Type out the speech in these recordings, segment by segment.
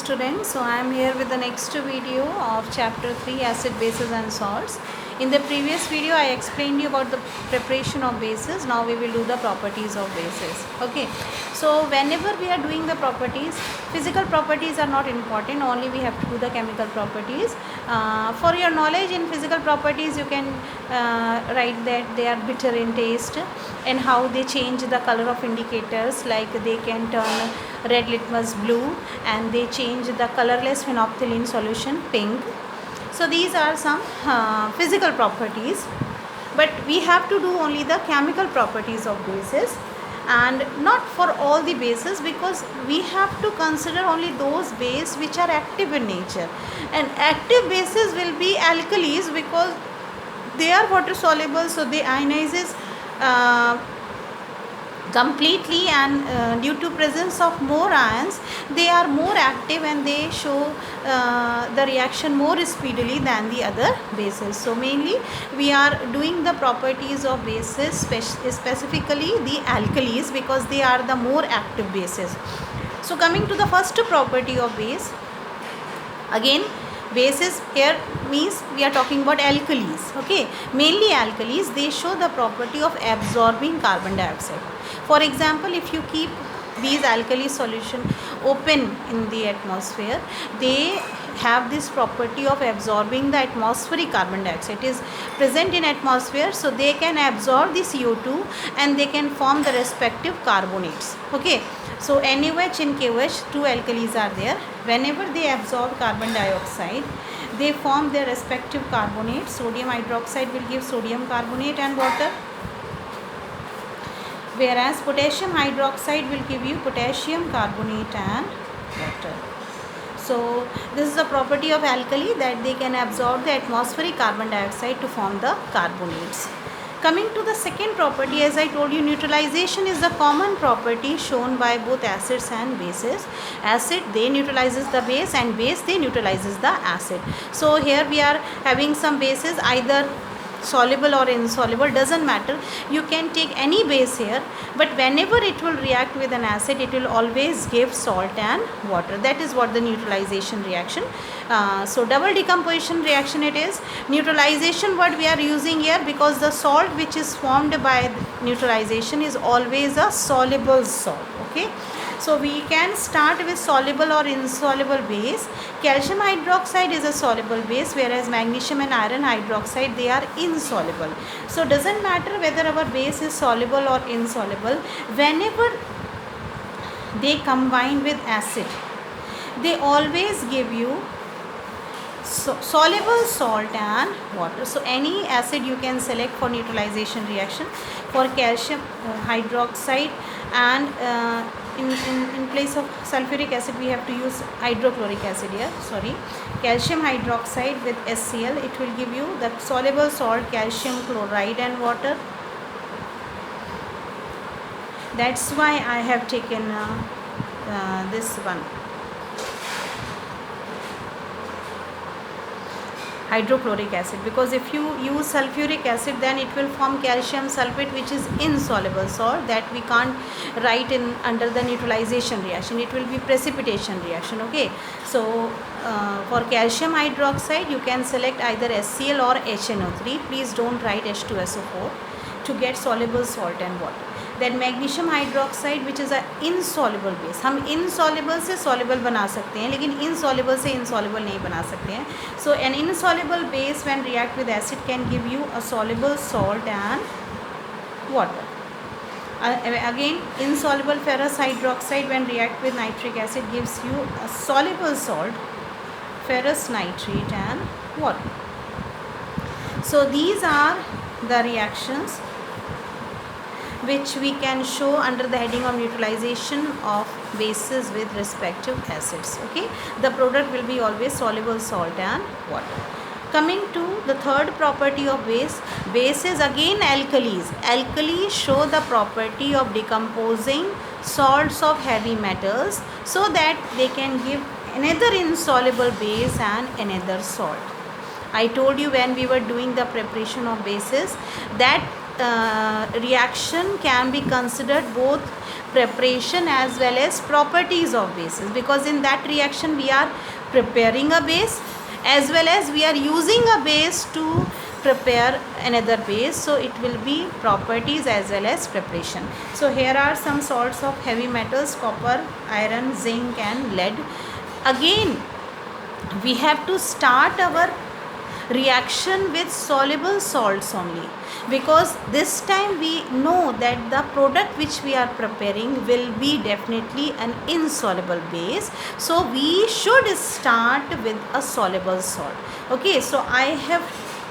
students. So I am here with the next video of chapter 3, acid, bases and salts. In the previous video I explained you about the preparation of bases. Now we will do the properties of bases. Okay, so whenever we are doing the properties, physical properties are not important, only we have to do the chemical properties. For your knowledge, in physical properties you can write that they are bitter in taste and how they change the color of indicators, like they can turn red litmus blue and they change the colorless phenolphthalein solution pink. So these are some physical properties, but we have to do only the chemical properties of bases, and not for all the bases, because we have to consider only those bases which are active in nature, and active bases will be alkalis because they are water soluble, so they ionizes completely, and due to presence of more ions they are more active and they show the reaction more speedily than the other bases. So mainly we are doing the properties of bases, specifically the alkalis, because they are the more active bases. So coming to the first property of base, again bases here means we are talking about alkalis. Okay, mainly alkalis, they show the property of absorbing carbon dioxide. For example, if you keep these alkali solution open in the atmosphere, they have this property of absorbing the atmospheric carbon dioxide. It is present in atmosphere, so they can absorb the CO2 and they can form the respective carbonates. Okay, so NaOH and KOH, two alkalis are there. Whenever they absorb carbon dioxide, they form their respective carbonates. Sodium hydroxide will give sodium carbonate and water, whereas potassium hydroxide will give you potassium carbonate and water. So this is a property of alkali, that they can absorb the atmospheric carbon dioxide to form the carbonates. Coming to the second property, as I told you, neutralization is the common property shown by both acids and bases. Acid, they neutralizes the base, and base, they neutralizes the acid. So here we are having some bases, either soluble or insoluble, doesn't matter, you can take any base here, but whenever it will react with an acid, it will always give salt and water. That is what the neutralization reaction. So double decomposition reaction it is. Neutralization word we are using here because the salt which is formed by neutralization is always a soluble salt. Okay, so we can start with soluble or insoluble base. Calcium hydroxide is a soluble base, whereas magnesium and iron hydroxide, they are insoluble. So doesn't matter whether our base is soluble or insoluble, whenever they combine with acid, they always give you soluble salt and water. So any acid you can select for neutralization reaction. For calcium hydroxide, and in place of sulfuric acid we have to use hydrochloric acid here, sorry, calcium hydroxide with HCl, it will give you the soluble salt, calcium chloride and water. That's why I have taken this one, hydrochloric acid, because if you use sulfuric acid, then it will form calcium sulfate, which is insoluble salt, that we can't write in under the neutralization reaction, it will be precipitation reaction. Okay, so for calcium hydroxide you can select either HCl or HNO3, please don't write H2SO4, to get soluble salt and water. Then magnesium hydroxide, which is a insoluble base, हम insoluble से soluble बना सकते हैं, लेकिन insoluble से insoluble नहीं बना सकते हैं. So an insoluble base when react with acid can give you a soluble salt and water. Again, insoluble ferrous hydroxide when react with nitric acid gives you a soluble salt, ferrous nitrate and water. So these are the reactions which we can show under the heading of neutralization of bases with respective acids. Okay, the product will be always soluble salt and water. Coming to the third property of base, bases again alkalis. Alkalis show the property of decomposing salts of heavy metals so that they can give another insoluble base and another salt. I told you when we were doing the preparation of bases that reaction can be considered both preparation as well as properties of bases, because in that reaction we are preparing a base as well as we are using a base to prepare another base. So it will be properties as well as preparation. So here are some salts of heavy metals: copper, iron, zinc and lead. Again we have to start our reaction with soluble salts only, because this time we know that the product which we are preparing will be definitely an insoluble base, so we should start with a soluble salt. Okay, so I have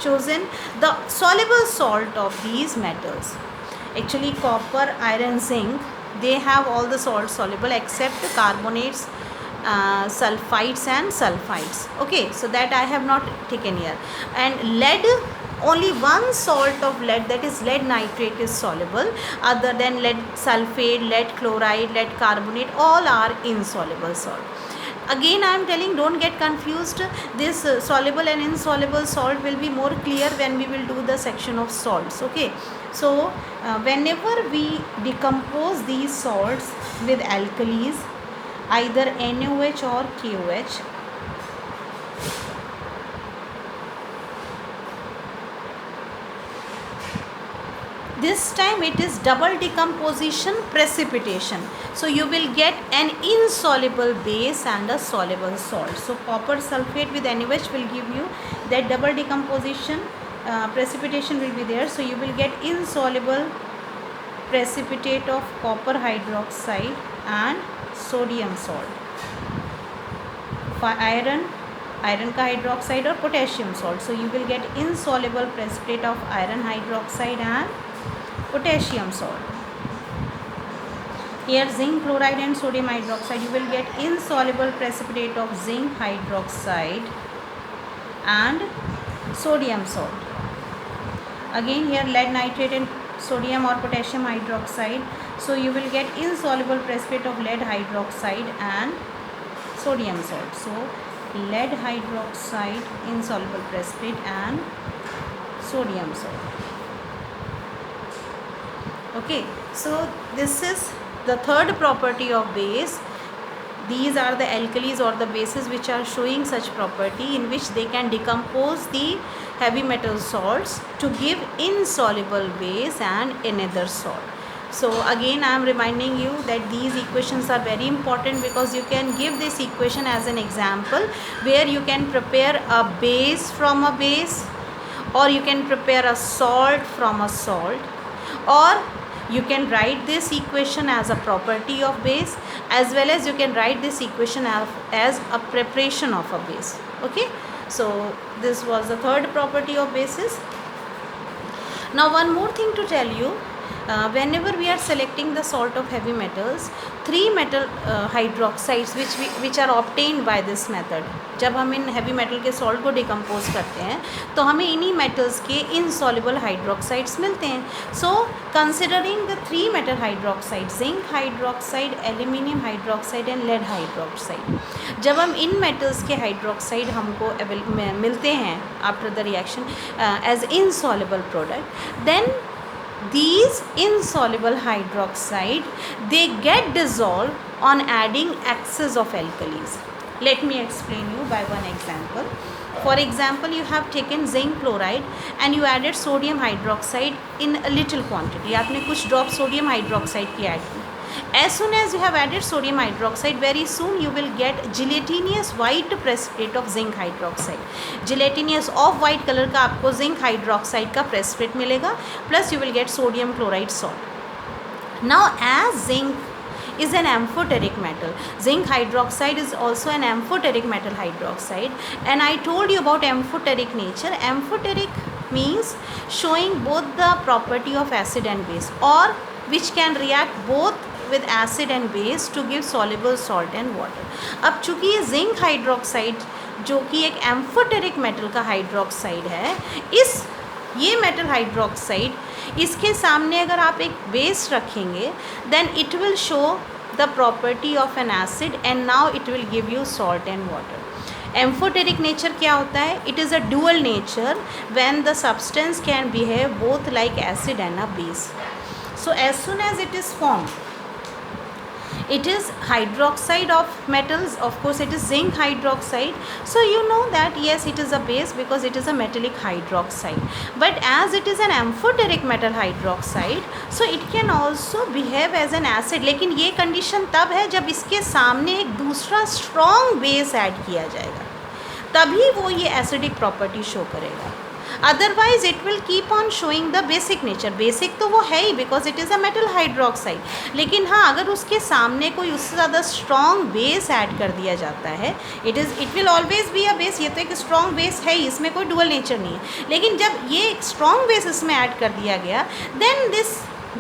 chosen the soluble salt of these metals. Actually copper, iron, zinc, they have all the salts soluble except carbonates, sulfides and sulfides. Okay, so that I have not taken here. And lead, only one salt of lead, that is lead nitrate, is soluble. Other than lead sulfate, lead chloride, lead carbonate, all are insoluble salt. Again I am telling, don't get confused. This soluble and insoluble salt will be more clear when we will do the section of salts. Okay, so whenever we decompose these salts with alkalis, either NaOH or KOH, this time it is double decomposition precipitation. So you will get an insoluble base and a soluble salt. So copper sulfate with NaOH will give you that double decomposition, precipitation will be there. So you will get insoluble precipitate of copper hydroxide and sodium salt. For iron का hydroxide or potassium salt. So you will get insoluble precipitate of iron hydroxide and potassium salt. Here zinc chloride and sodium hydroxide, you will get insoluble precipitate of zinc hydroxide and sodium salt. Again here lead nitrate and sodium or potassium hydroxide, so you will get insoluble precipitate of lead hydroxide and sodium salt. So lead hydroxide, insoluble precipitate and sodium salt. Okay, so this is the third property of base. These are the alkalis or the bases which are showing such property, in which they can decompose the heavy metal salts to give insoluble base and another salt. So again I am reminding you that these equations are very important, because you can give this equation as an example where you can prepare a base from a base, or you can prepare a salt from a salt, or you can write this equation as a property of base, as well as you can write this equation as a preparation of a base. Okay, so this was the third property of bases. Now one more thing to tell you, whenever we are selecting the salt of heavy metals, three metal hydroxides which are obtained by this method. जब हम इन heavy metal के salt को decompose करते हैं तो हमें इन्हीं metals के insoluble hydroxides मिलते हैं. So considering the three metal hydroxides, zinc hydroxide, aluminium hydroxide and lead hydroxide, जब हम इन metals के hydroxide हमको मिलते हैं after the reaction as insoluble product, then these insoluble hydroxide, they get dissolved on adding excess of alkalis. Let me explain you by one example. For example, you have taken zinc chloride and you added sodium hydroxide in a little quantity. आपने कुछ drop sodium hydroxide की add की. As soon as you have added sodium hydroxide, very soon you will get gelatinous white precipitate of zinc hydroxide. Gelatinous off white color का आपको zinc hydroxide का precipitate मिलेगा, plus you will get sodium chloride salt. Now as zinc is an amphoteric metal, zinc hydroxide is also an amphoteric metal hydroxide, and I told you about amphoteric nature. Amphoteric means showing both the property of acid and base, or which can react both with acid and base to give soluble salt and water. अब चूँकि ये zinc hydroxide जो कि एक amphoteric metal का hydroxide है, ये metal hydroxide, इसके सामने अगर आप एक base रखेंगे, then it will show the property of an acid and now it will give you salt and water. Amphoteric nature क्या होता है? It is a dual nature when the substance can behave both like acid and a base. So as soon as it is formed, It is hydroxide of metals, of course it is zinc hydroxide. So you know that yes, it is a base because it is a metallic hydroxide. But as it is an amphoteric metal hydroxide, so it can also behave as an acid. लेकिन ये condition तब है जब इसके सामने एक दूसरा strong base add किया जाएगा, तभी वो ये acidic property शो करेगा. Otherwise it will keep on showing the basic nature. Basic तो वो है ही because it is a metal hydroxide. लेकिन हाँ, अगर उसके सामने कोई उससे ज़्यादा स्ट्रॉन्ग बेस ऐड कर दिया जाता है, it will always be a base. ये तो एक स्ट्रॉन्ग बेस है ही, इसमें कोई डुअल नेचर नहीं है. लेकिन जब ये एक स्ट्रॉन्ग बेस इसमें ऐड कर दिया गया, then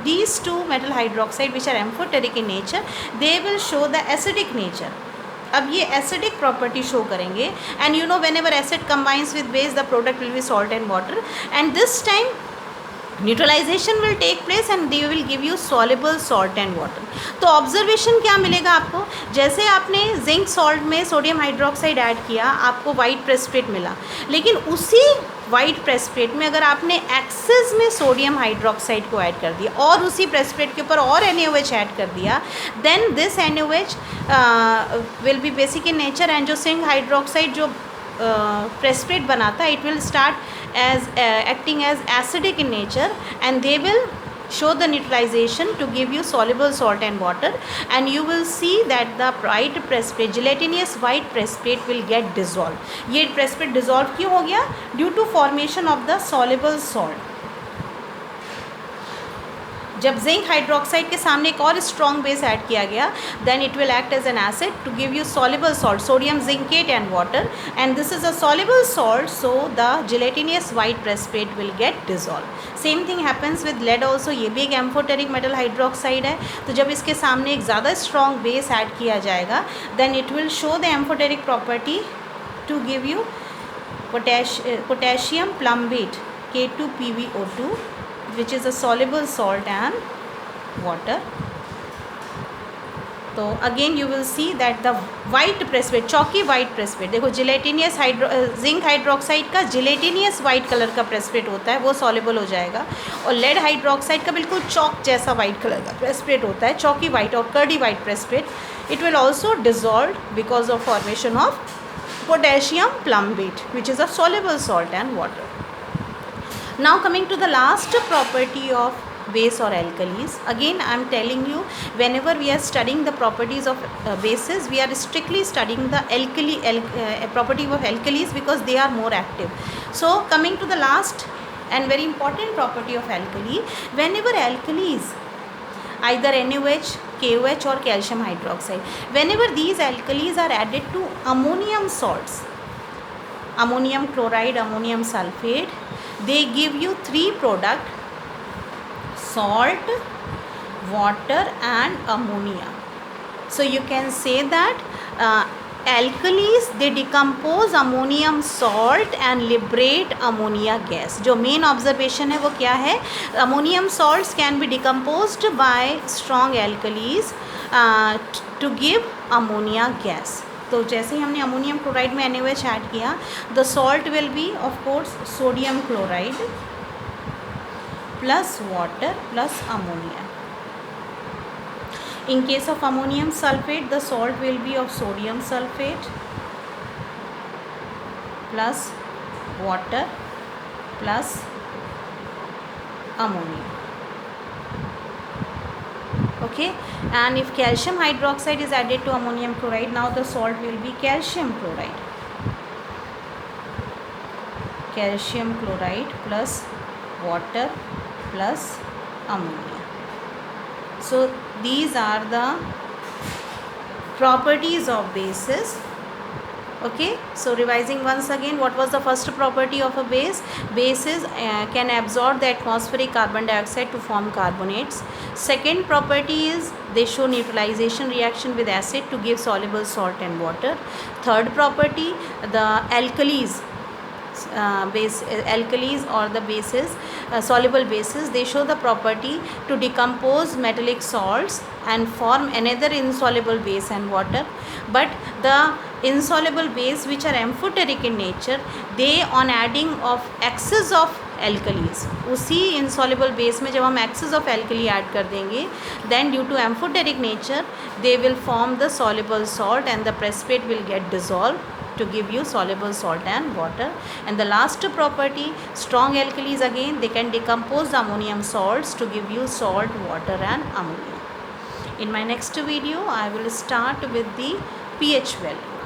these two metal hydroxide which are amphoteric in nature, they will show the acidic nature. अब ये एसिडिक प्रॉपर्टी शो करेंगे. And you know whenever acid combines with base, the product will be salt and water. And this time neutralization will take place and they will give you soluble salt and water. तो observation क्या मिलेगा आपको? जैसे आपने zinc salt में sodium hydroxide add किया, आपको white precipitate मिला. लेकिन उसी वाइट प्रेसिपिटेट में अगर आपने एक्सेस में सोडियम हाइड्रोक्साइड को ऐड कर दिया और उसी प्रेसिपिटेट के ऊपर और NaOH ऐड कर दिया, then this NaOH will be basic in nature. And जो जिंक हाइड्रोक्साइड जो precipitate बनाता है, it will start as acting as acidic in nature, and they will show the neutralization to give you soluble salt and water, and you will see that the white precipitate, gelatinous white precipitate will get dissolved. ये precipitate dissolve क्यों हो गया? Due to formation of the soluble salt. जब zinc hydroxide के सामने एक और strong base add किया गया, then it will act as an acid to give you soluble salt, sodium zincate and water. And this is a soluble salt, so the gelatinous white precipitate will get dissolve. Same thing happens with lead also. ये भी एक amphoteric metal hydroxide है. तो जब इसके सामने एक ज़्यादा स्ट्रॉन्ग बेस ऐड किया जाएगा, then it will show the amphoteric property to give you potassium plumbate K2PbO2, which is a soluble salt and water. तो again you will see that the white precipitate, chalky white precipitate, देखो gelatinous zinc hydroxide का gelatinous white colour का precipitate होता है, वो soluble हो जाएगा. और लेड हाइड्रोक्साइड का बिल्कुल चौक जैसा वाइट कलर का प्रेसिपिटेट होता है, चौकी वाइट और curdy white precipitate. It will also dissolve because of formation of potassium plumbate, which is a soluble salt and water. Now coming to the last property of base or alkalis. Again I am telling you, whenever we are studying the properties of bases, we are strictly studying the property of alkalis because they are more active. So coming to the last and very important property of alkali, whenever alkalis, either NaOH, KOH or calcium hydroxide, whenever these alkalis are added to ammonium salts, ammonium chloride, ammonium sulfate, they give you three products: salt, water and ammonia. So you can say that alkalis, they decompose ammonium salt and liberate ammonia gas. जो main observation है वो क्या है? Ammonium salts can be decomposed by strong alkalis to give ammonia gas. तो जैसे ही हमने ammonium chloride में NaOH add किया, the salt will be of course sodium chloride plus water plus ammonia. In case of ammonium sulphate, the salt will be of sodium sulphate plus water plus ammonia. Okay, and if calcium hydroxide is added to ammonium chloride, now the salt will be calcium chloride. Calcium chloride plus water plus ammonia. So these are the properties of bases. Okay, so revising once again, what was the first property of a base? Bases can absorb the atmospheric carbon dioxide to form carbonates. Second property is they show neutralization reaction with acid to give soluble salt and water. Third property, the alkalis, alkalis or the bases, soluble bases, they show the property to decompose metallic salts and form another insoluble base and water. But the insoluble base which are amphoteric in nature, they on adding of excess of alkalis. उसी insoluble base में जब हम access of alkali add कर देंगे, then due to amphoteric nature they will form the soluble salt and the precipitate will get dissolved to give you soluble salt and water. And the last property, strong alkalis, again they can decompose the ammonium salts to give you salt, water and ammonia. In my next video I will start with the pH value.